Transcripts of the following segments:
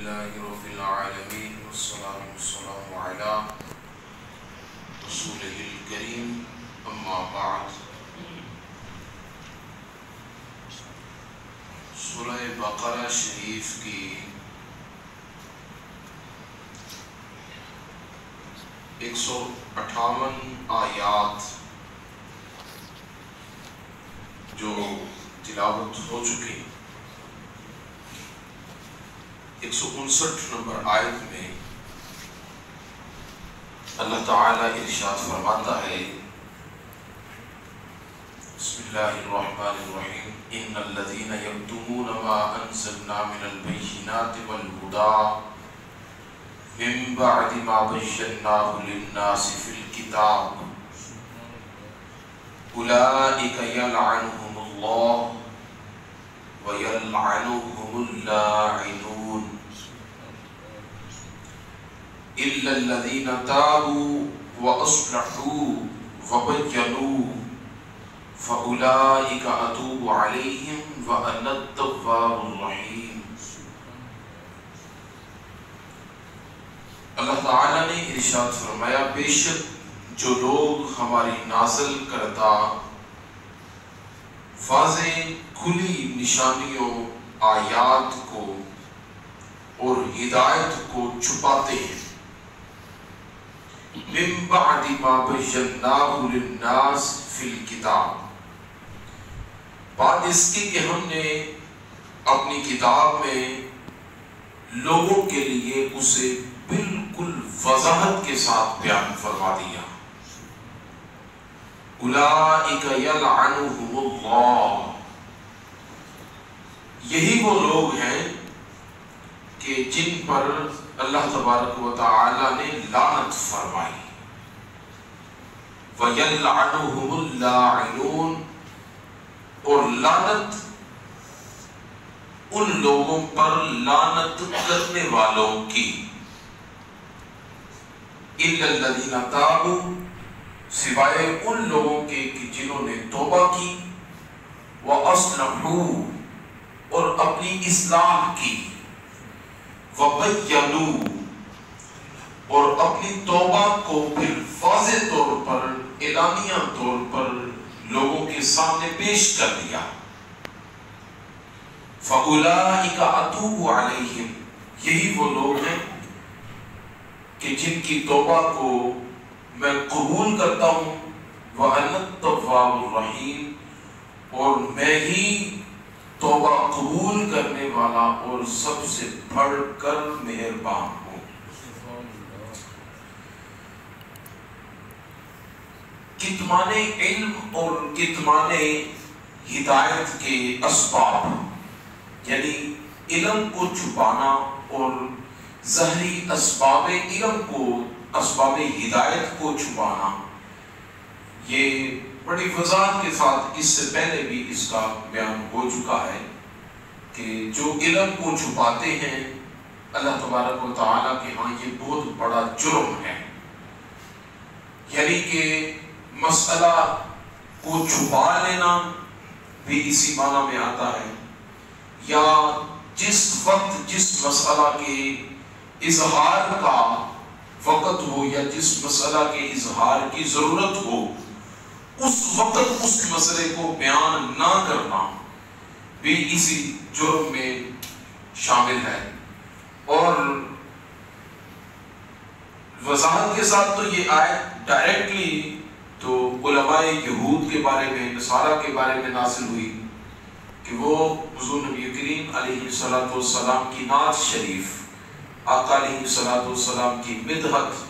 لله رب العالمين والصلاة والسلام على رسوله الكريم أما بعد. سورہ بقرہ شریف کی 158 آیات جو تلاوت ہو چکی، 159 نمبر آیت میں اللہ تعالیٰ ارشاد فرماتا ہے، بسم اللہ الرحمن الرحیم، ان الذین یکتمون ما انزلنا من البینات والہدی من بعد ما بیناہ للناس فی الکتاب اولئک یلعنہم اللہ ویلعنہم اللاعنون الا الذین تابوا واصلحوا وبینوا فَأُولَئِكَ أَتُوبُ عَلَيْهِمْ وَأَنَا التَّوَّابُ الرَّحِيمُ۔ اللہ تعالیٰ نے ارشاد فرمایا، بے شک جو لوگ ہماری نازل کردہ واضح کھلی نشانیوں، آیات کو اور ہدایت کو چھپاتے ہیں، من بعد ما بیناہ للناس فی الکتاب، بعد اس کی کہ ہم نے اپنی کتاب میں لوگوں کے لیے اسے بالکل وضاحت کے ساتھ بیان فرما دیا۔ اولئک یلعنہم اللہ، یہی وہ لوگ ہیں کہ جن پر اللہ تبارک و تعالی نے لعنت فرمائی۔ وَيَلْعَنُهُمُ اللاعنون، اور لعنت ان لوگوں پر لعنت کرنے والوں کی، إِلَّا الَّذِينَ تَابُوا، سوائے ان لوگوں کے کہ جنہوں نے توبہ کی، وَأَصْلَحُوا، اور اپنی اصلاح کی، وَبَيَّنُوا، اور اپنی توبہ کو پھر واضح طور پر، اعلانیہ طور پر لوگوں کے سامنے پیش کر دیا۔ فَأُولَئِكَ أَتُوبُ عَلَيْهِمْ، یہی وہ لوگ ہیں کہ جن کی توبہ کو میں قبول کرتا ہوں، وَأَنَا التَّوَّابُ الرَّحِيمُ، اور میں ہی توبہ قبول کرنے والا اور سب سے بڑھ کر مہربان ہوں۔ کتمان علم اور کتمان ہدایت کے اسباب، یعنی علم کو چھپانا اور ظاہری اسباب علم کو، اسباب ہدایت کو چھپانا، یہ بڑی وضاحت کے ساتھ اس سے پہلے بھی اس کا بیان ہو چکا ہے کہ جو علم کو چھپاتے ہیں اللہ تبارک و تعالیٰ کے ہاں یہ بہت بڑا جرم ہے، یعنی کہ مسئلہ کو چھپا لینا بھی اسی معنی میں آتا ہے، یا جس وقت جس مسئلہ کے اظہار کا وقت ہو یا جس مسئلہ کے اظہار کی ضرورت ہو اس وقت اس مسئلے کو بیان نہ کرنا بھی اسی جرم میں شامل ہے۔ اور وضاحت کے ساتھ تو یہ آیت ڈائریکٹلی تو علماء یہود کے بارے میں، نصارہ کے بارے میں نازل ہوئی کہ وہ حضور نبی کریم علیہ السلام کی نعت شریف، آقا علیہ السلام کی مدحت،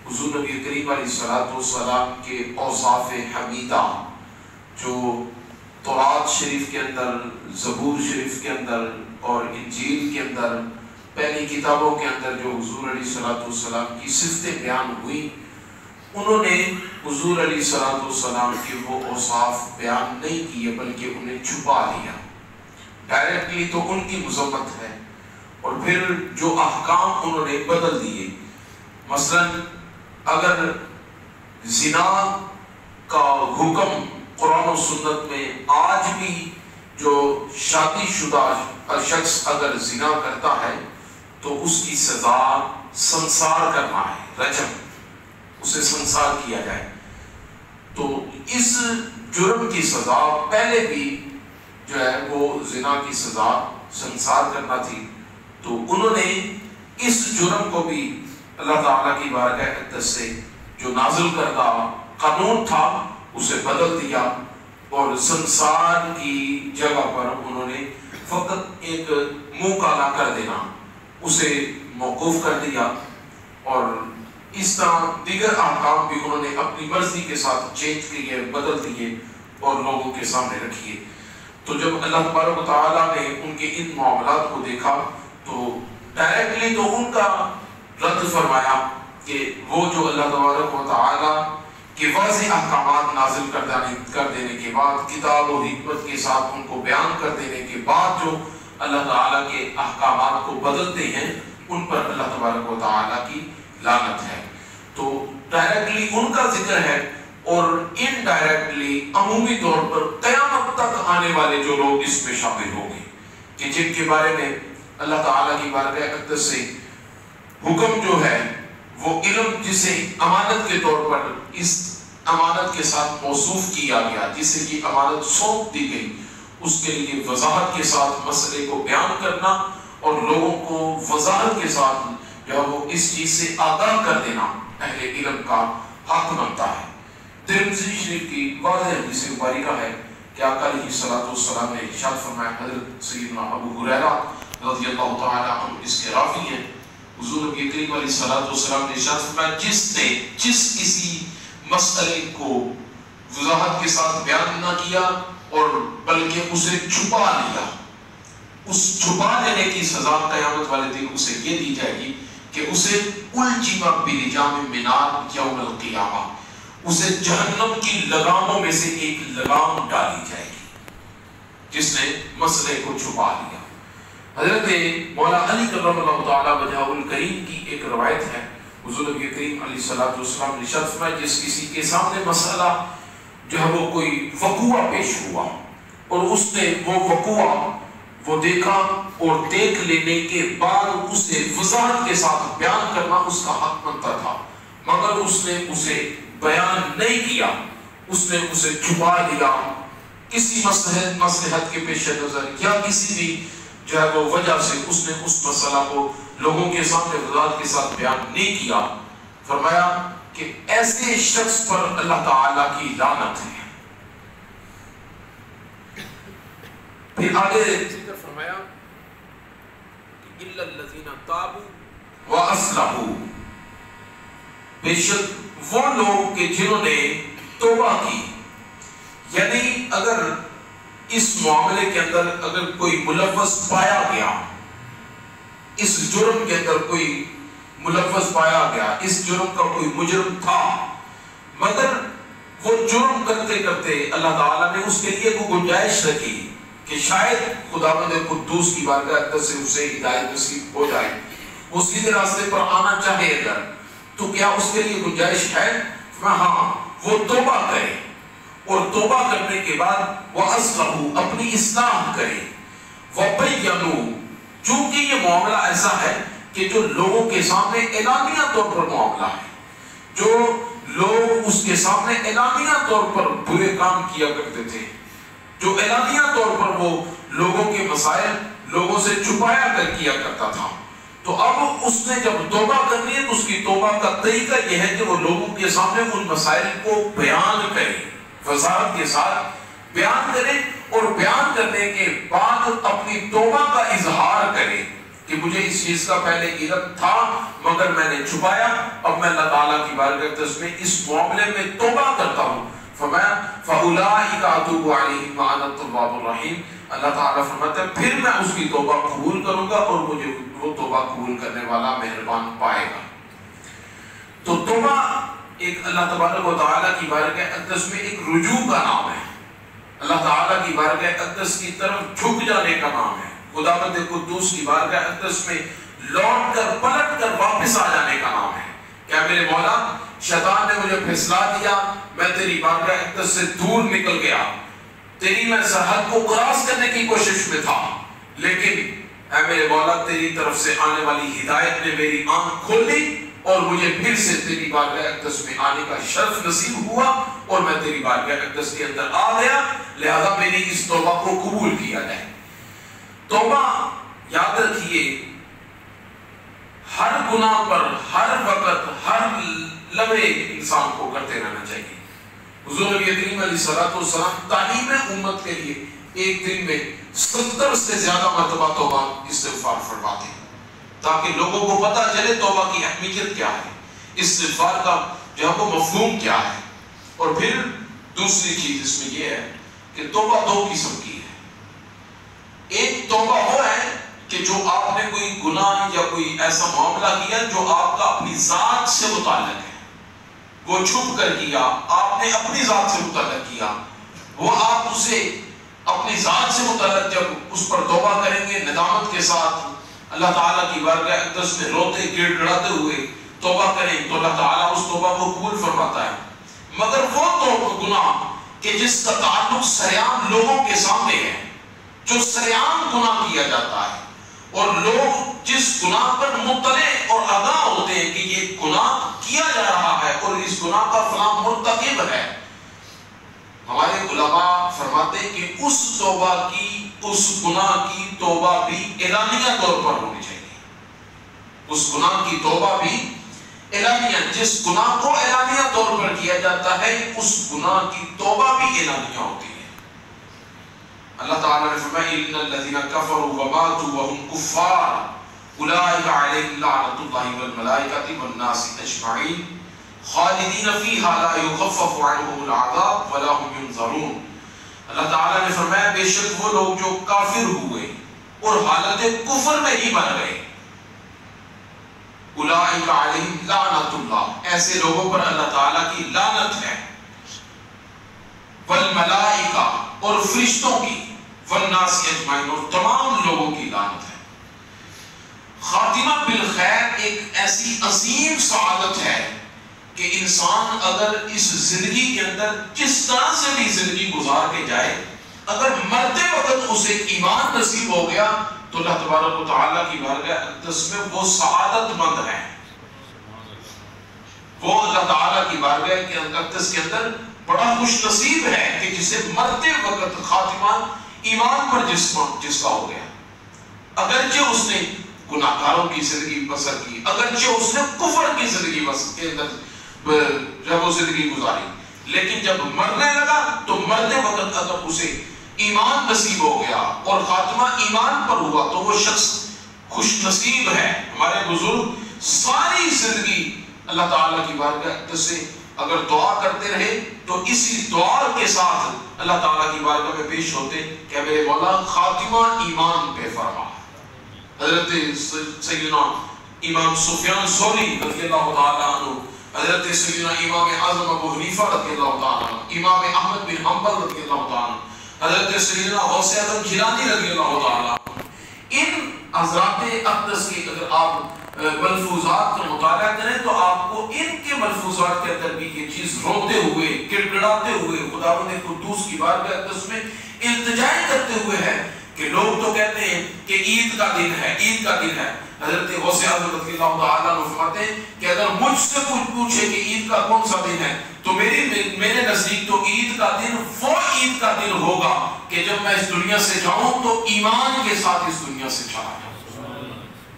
حضور نبی کریم علیہ السلام کے اوصاف حمیدہ جو تورات شریف کے اندر، زبور شریف کے اندر اور انجیل کے اندر، پہلی کتابوں کے اندر جو حضور علیہ السلام کی صفتیں بیان ہوئی، انہوں نے حضور علیہ السلام کے وہ اوصاف بیان نہیں کیے بلکہ انہیں چھپا لیا۔ ڈائریکٹلی تو ان کی مذمت ہے، اور پھر جو احکام انہوں نے بدل دیے، مثلا اگر زنا کا حکم قرآن و سنت میں آج بھی جو شادی شدہ شخص اگر زنا کرتا ہے تو اس کی سزا سنسار کرنا ہے، رجم، اسے سنسار کیا جائے۔ تو اس جرم کی سزا پہلے بھی جو ہے وہ زنا کی سزا سنسار کرنا تھی، تو انہوں نے اس جرم کو بھی اللہ تعالیٰ کی بارگاہ اقدس سے جو نازل کردہ قانون تھا اسے بدل دیا، اور سنسار کی جگہ پر انہوں نے فقط ایک منہ کالا کر دینا اسے موقوف کر دیا، اور اس طرح دیگر احکام بھی انہوں نے اپنی مرضی کے ساتھ چینج کیے، بدل دیے اور لوگوں کے سامنے رکھیے۔ تو جب اللہ تبارک و تعالیٰ نے ان کے ان معاملات کو دیکھا تو ڈائریکٹلی تو ان کا رد فرمایا کہ وہ جو اللہ تبارک و تعالیٰ کے واضح احکامات نازل کر دینے کے بعد، کتاب و حکمت کے ساتھ ان کو بیان کر دینے کے بعد جو اللہ تعالیٰ کے احکامات کو بدلتے ہیں، ان پر اللہ تبارک و تعالیٰ کی لعنت ہے۔ تو ڈائریکٹلی ان کا ذکر ہے، اور انڈائریکٹلی عمومی طور پر قیامت تک آنے والے جو لوگ اس میں شامل ہوں گے، کہ جن کے بارے میں اللہ تعالیٰ کی بارگاہ اقدس سے حکم جو ہے وہ علم جسے امانت کے طور پر اس امانت کے ساتھ موصوف کیا گیا، جسے یہ امانت سونپ دی گئی، اس کے لیے وضاحت کے ساتھ مسئلے کو بیان کرنا اور لوگوں کو وضاحت کے ساتھ جو وہ اس چیز سے آگاہ کر دینا اہل علم کا حق بنتا ہے۔ ترمذی شریف کی واضح حدیث مبارکہ ہے کہ آقا علیہ الصلوۃ والسلام نے ارشاد فرمایا، حضرت سیدنا ابو ہریرہ رضی اللہ تعالی عنہ اس کے راوی ہیں، حضور نبی کریم علیہ الصلوۃ والسلام نے ارشاد فرمایا، جس کسی مسئلے کو وضاحت کے ساتھ بیان نہ کیا اور بلکہ اسے چھپا لیا، اس چھپا لینے کی سزا قیامت والے دن اسے یہ دی جائے گی کہ اسے الجم بلجام من نار یوم القیامہ، اسے جہنم کی لگاموں میں سے ایک لگام ڈالی جائے گی جس نے مسئلے کو چھپا لیا۔ حضرت مولا علی کرم اللہ تعالیٰ وجہہ الکریم کی ایک روایت ہے، حضور نبی کریم علیہ الصلوۃ والسلام نے ارشاد فرمایا، جس کسی کے سامنے مسئلہ جو ہے وہ کوئی وقوع پیش ہوا اور اس نے وہ وقوع وہ دیکھا اور دیکھ لینے کے بعد اسے وضاحت کے ساتھ بیان کرنا اس کا حق بنتا تھا، مگر اس نے اسے بیان نہیں کیا، اس نے اسے چھپا دیا، کسی مصلحت کے پیش نظر یا کسی بھی جو ہے وہ وجہ سے اس نے اس مسئلہ کو لوگوں کے سامنے وضاحت کے ساتھ بیان نہیں کیا۔ فرمایا کہ ایسے شخص پر اللہ تعالیٰ کی لعنت ہے۔ پھر آگے ذکر فرمایا کہ الا الذین تابوا واصلحوا، بے شک وہ لوگ کہ جنہوں نے توبہ کی، یعنی اگر اس معاملے کے اندر اگر کوئی ملوث پایا گیا، اس جرم کے اندر کوئی ملوث پایا گیا، اس جرم کا کوئی مجرم تھا، مگر وہ جرم کرتے کرتے اللہ تعالیٰ نے اس کے لیے کوئی گنجائش رکھی کہ شاید خداوند قدوس کی بارگاہ اقدس سے اسے ہدایت نصیب ہو جائے، وہ سیدھے راستے پر آنا چاہے اگر، تو کیا اس کے لیے گنجائش ہے؟ ہاں، وہ توبہ کرے اور توبہ کرنے کے بعد وہ اصلحوا، اپنی اصلاح کرے، وبینوا، چونکہ یہ معاملہ ایسا ہے کہ جو لوگوں کے سامنے اعلانیہ طور پر معاملہ ہے، جو لوگ اس کے سامنے اعلانیہ طور پر برے کام کیا کرتے تھے، جو اعلانیہ طور پر وہ لوگوں کے مسائل لوگوں سے چھپایا کر کیا کرتا تھا، تو اب اس نے جب توبہ کرنی ہے تو اس کی توبہ کا طریقہ یہ ہے کہ وہ لوگوں کے سامنے ان مسائل کو بیان کرے، وضاحت کے ساتھ بیان کرے، اور بیان کرنے کے بعد اپنی توبہ کا اظہار کرے کہ مجھے اس چیز کا پہلے علم تھا مگر میں نے چھپایا، اب میں اللہ تعالیٰ کی بارگاہ میں اس معاملے میں توبہ کرتا ہوں۔ فرمایا فَأُولَٰئِكَ أَتُوبُ عَلَيْهِمْ وَأَنَا التَّوَّابُ الرَّحِيمُ، اللہ تعالیٰ فرماتا ہے پھر میں اس کی توبہ قبول کروں گا اور مجھے وہ توبہ قبول کرنے والا مہربان پائے گا۔ تو توبہ ایک اللہ تبارک و تعالیٰ کی بارگاہ اقدس میں ایک رجوع کا نام ہے، اللہ تعالیٰ کی بارگاہ اقدس کی طرف جھک جانے کا نام ہے، خداوند قدوس کی بارگاہ اقدس میں لوٹ کر پلٹ کر واپس آ جانے کا نام ہے۔ کیا میرے مولا شیطان نے مجھے پھسلا دیا، میں تیری بارگاہ اقدس سے دور نکل گیا، تیری میں سرحد کو کراس کرنے کی کوشش میں تھا، لیکن اے میرے مولا تیری طرف سے آنے والی ہدایت نے میری آنکھ کھول دی اور مجھے پھر سے تیری بارگاہ اقدس میں آنے کا شرف نصیب ہوا اور میں تیری بارگاہ اقدس کے اندر آ گیا، لہذا میری اس توبہ کو قبول کیا جائے۔ توبہ یاد رکھیے ہر گناہ پر ہر وقت ہر لمحے انسان کو کرتے رہنا چاہیے۔ حضور نبی کریم علیہ الصلوۃ والسلام تعلیم امت کے لیے ایک دن میں 70 سے زیادہ مرتبہ توبہ استغفار فرماتے ہیں تاکہ لوگوں کو پتہ چلے توبہ کی اہمیت کیا ہے، استغفار کا جو ہے وہ مفہوم کیا ہے۔ اور پھر دوسری چیز اس میں یہ ہے کہ توبہ دو قسم کی ہے۔ ایک توبہ وہ ہے کہ جو آپ نے کوئی گناہ یا کوئی ایسا معاملہ کیا جو آپ کا اپنی ذات سے متعلق ہے، وہ چھپ کر کیا، آپ نے اپنی ذات سے متعلق کیا، وہ آپ اسے اپنی ذات سے متعلق جب اس پر توبہ کریں گے ندامت کے ساتھ اللہ تعالیٰ کی بارگاہ اقدس میں روتے گڑ گڑاتے ہوئے توبہ کریں تو اللہ تعالیٰ اس توبہ کو قبول فرماتا ہے۔ مگر وہ تو گناہ کہ جس کا تعلق سریعان لوگوں کے سامنے ہے، جو سریعان گناہ کیا جاتا ہے اور لوگ جس گناہ پر مطلع اور آگاہ ہوتے ہیں کہ یہ گناہ کیا جا رہا ہے اور اس گناہ کا فلاں مرتکب ہے، ہمارے علماء فرماتے ہیں کہ اس توبہ کی، اس گناہ کی توبہ بھی اعلانیہ طور پر ہونی چاہیے۔ اس گناہ کی توبہ بھی اعلانیہ، جس گناہ کو اعلانیہ طور پر کیا جاتا ہے اس گناہ کی توبہ بھی اعلانیہ ہوتی ہے۔ اللہ تعالیٰ نے فرمایا ان الذین کفروا وماتوا وهم کفار اولئک علیہم لعنۃ اللہ والملائکۃ والناس اجمعین خالدین فیہا لا یخفف عنہم العذاب ولا هم ینظرون۔ اللہ تعالیٰ نے فرمایا بے شک وہ لوگ جو کافر ہوئے اور حالت کفر میں ہی مر گئے، اولئک علیہم لعنۃ اللہ، ایسے لوگوں پر اللہ تعالیٰ کی لعنت ہے، والملائکہ اور فرشتوں کی، والناس اجمعین اور تمام لوگوں کی لعنت ہے۔ خاتمہ بالخیر ایک ایسی عظیم سعادت ہے کہ انسان اگر اس زندگی کے اندر جس طرح سے بھی زندگی گزار کے جائے، اگر مرتے وقت اسے ایمان نصیب ہو گیا تو اللہ تبارک و تعالیٰ کی بارگاہ اقدس میں وہ سعادت مند ہے، وہ اللہ تعالیٰ کی بارگاہ کے اقدس کے اندر بڑا خوش نصیب ہے کہ جسے مرتے وقت خاتمہ ایمان پر جس کا ہو گیا، اگرچہ اس نے گناہگاروں کی زندگی بسر کی، اگرچہ اس نے کفر کی زندگی بسر کے اندر جب وہ زندگی گزاری، لیکن جب مرنے لگا تو مرنے وقت اگر اسے ایمان نصیب ہو گیا اور خاتمہ ایمان پر ہوا تو وہ شخص خوش نصیب ہے۔ ہمارے بزرگ ساری زندگی اللہ تعالیٰ کی بارگاہ سے اگر دعا کرتے رہے تو اسی دعا کے ساتھ اللہ تعالیٰ کی بارگاہ میں پیش ہوتے کہ میرے مولا خاتمہ ایمان پہ فرما۔ حضرت سیدنا امام سفیان ثوری رضی اللہ تعالیٰ عنہ، حضرت سیدنا امام اعظم ابو حنیفہ رضی اللہ تعالیٰ عنہ، امام احمد بن حنبل رضی اللہ تعالیٰ عنہ، حضرت سیدنا غوث اعظم جیلانی رضی اللہ تعالیٰ عنہ، ان حضرات اقدس کی اگر آپ ملفوظات کا مطالعہ کریں تو آپ کو ان کے ملفوظات کے اندر بھی یہ چیز روتے ہوئے گڑگڑاتے ہوئے خداوند قدوس کی بارگاہ اقدس میں التجائے کرتے ہوئے ہے کہ لوگ تو کہتے ہیں کہ عید کا دن ہے، عید کا دن ہے۔ حضرت غوث اعظم رضی اللہ تعالیٰ عنہ فرماتے ہیں کہ اگر مجھ سے کچھ پوچھے کہ عید کا کون سا دن ہے تو میرے نزدیک تو عید کا دن وہ عید کا دن ہوگا کہ جب میں اس دنیا سے جاؤں تو ایمان کے ساتھ اس دنیا سے چلا جاؤں،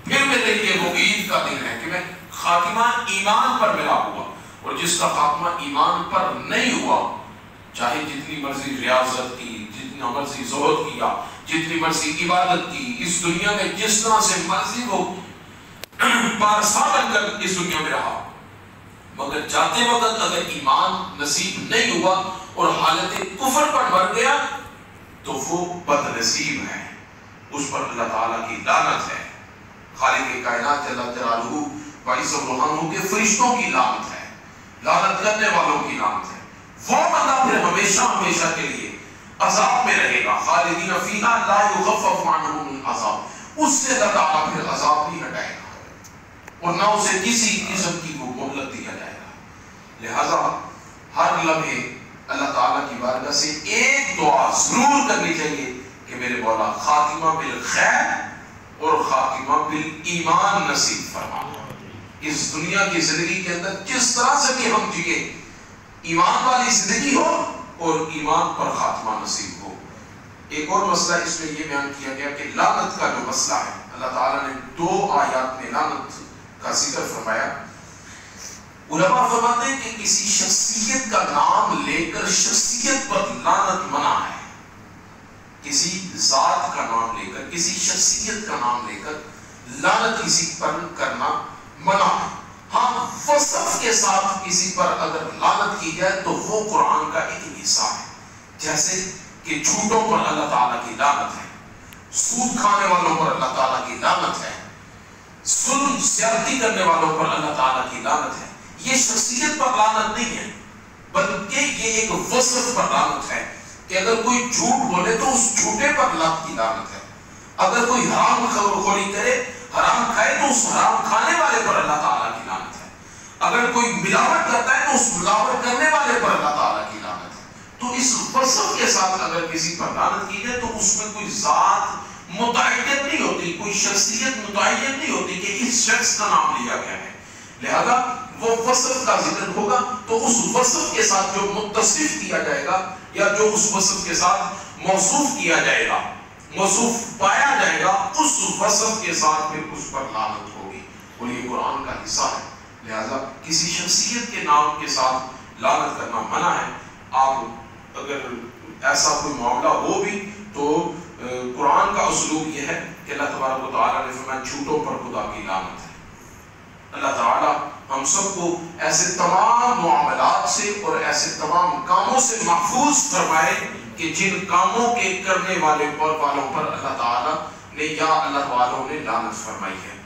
پھر میرے لیے وہ عید کا دن ہے کہ میں خاتمہ ایمان پر ملا ہوا۔ اور جس کا خاتمہ ایمان پر نہیں ہوا، چاہے جتنی مرضی ریاضت کی، جتنا مرضی زہد کیا، جتنی مرضی عبادت کی، اس دنیا میں جس طرح سے مرضی وہ پارسا بن کر اس دنیا میں رہا، مگر جاتے وقت اگر ایمان نصیب نہیں ہوا اور حالت کفر پر مر گیا تو وہ بد نصیب ہے، اس پر اللہ تعالیٰ کی لعنت ہے، خالق کائنات جل جلالہ باعث الرحمہ کے فرشتوں کی لعنت ہے، لعنت کرنے والوں کی لعنت ہے۔ وہ بندہ پھر ہمیشہ ہمیشہ کے لیے عذاب میں رہے گا، خالدین فیہا لا یخفف عنہم العذاب، اس سے اللہ تعالیٰ پھر عذاب نہیں ہٹائے گا اور نہ اسے کسی قسم کی وہ مہلت دیا جائے گا۔ لہذا ہر لمحے اللہ تعالیٰ کی بارگاہ سے ایک دعا ضرور کرنی چاہیے کہ میرے مولا خاتمہ بالخیر اور خاتمہ بالایمان نصیب فرما۔ اس دنیا کی زندگی کے اندر جس طرح سے بھی ہم جیے، ایمان والی زندگی ہو اور ایمان پر خاتمہ نصیب ہو۔ ایک اور مسئلہ اس میں یہ بیان کیا گیا کہ لعنت کا جو مسئلہ ہے، اللہ تعالیٰ نے 2 آیات میں لعنت کا ذکر فرمایا۔ علماء فرماتے ہیں کہ کسی شخصیت کا نام لے کر شخصیت پر لعنت منع ہے۔ کسی ذات کا نام لے کر، کسی شخصیت کا نام لے کر لعنت کسی پر کرنا منع ہے۔ ہاں، وصف کے ساتھ کسی پر اگر لعنت کی جائے تو وہ قرآن کا ایک حصہ ہے، جیسے کہ جھوٹوں پر اللہ تعالیٰ کی لعنت ہے، سود کھانے والوں پر اللہ تعالیٰ کی لعنت ہے، ظلم زیادتی کرنے والوں پر اللہ تعالیٰ کی لعنت ہے۔ یہ شخصیت پر لعنت نہیں ہے، بلکہ یہ ایک وصف پر لعنت ہے کہ اگر کوئی جھوٹ بولے تو اس جھوٹے پر اللہ کی لعنت ہے، اگر کوئی حرام خوری کرے، حرام کھائے تو اس حرام کھانے والے پر اللہ تعالیٰ کی لعنت ہے، اگر کوئی ملاوٹ کرتا ہے تو اس ملاوٹ کرنے والے پر اللہ تعالیٰ کی لعنت ہے۔ تو اس وصف کے ساتھ اگر کسی پر لعنت کی جائے تو اس میں کوئی ذات متعین نہیں ہوتی، کوئی شخصیت متعین نہیں ہوتی کہ اس شخص کا نام لیا گیا ہے، لہذا وہ وصف کا ذکر ہوگا تو اس وصف کے ساتھ جو متصف کیا جائے گا یا جو اس وصف کے ساتھ موصوف کیا جائے گا، موصوف پایا جائے گا، اس وصف کے ساتھ پھر اس پر لعنت ہوگی، اور یہ قرآن کا حصہ ہے۔ لہذا کسی شخصیت کے نام کے ساتھ لعنت کرنا منع ہے۔ آپ اگر ایسا کوئی معاملہ ہو بھی تو قرآن کا اسلوب یہ ہے کہ اللہ تبارک و تعالیٰ نے فرمایا جھوٹوں پر خدا کی لعنت ہے۔ اللہ تعالیٰ ہم سب کو ایسے تمام معاملات سے اور ایسے تمام کاموں سے محفوظ فرمائے کہ جن کاموں کے کرنے والوں پر اللہ تعالیٰ نے یا اللہ والوں نے لعنت فرمائی ہے۔